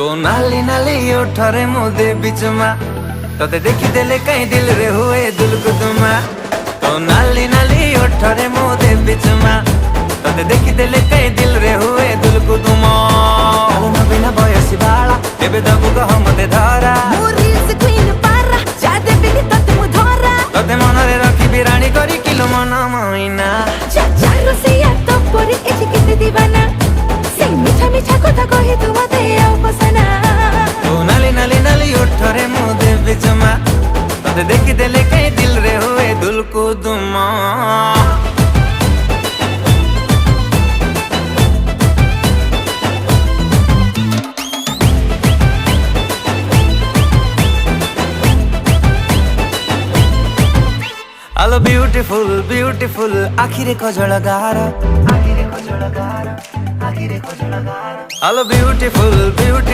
तो नाली नाली ओठरे मुदे बीच में तोते देखी देले कहीं दिल रे हुए दुलकुदुमा। तो नाली नाली ओठरे मुदे बीच में तोते देखी देले कहीं दिल रे हुए दुलकुदुमा। कालो बिना बयसी बाला एबे दबु कह मते धरा तोते मनरे रखी बिराणी करी किलो मन महीना। तो नाली नाली नाली ओठरे मुदे बीच में तोते देखी देले कहीं दिल रे हुए दुलकुदुमा। Hello beautiful, beautiful, आखिरे कजल गारा, आखिरे कजल गारा, आखिरे कजल गारा। Hello beautiful, beautiful।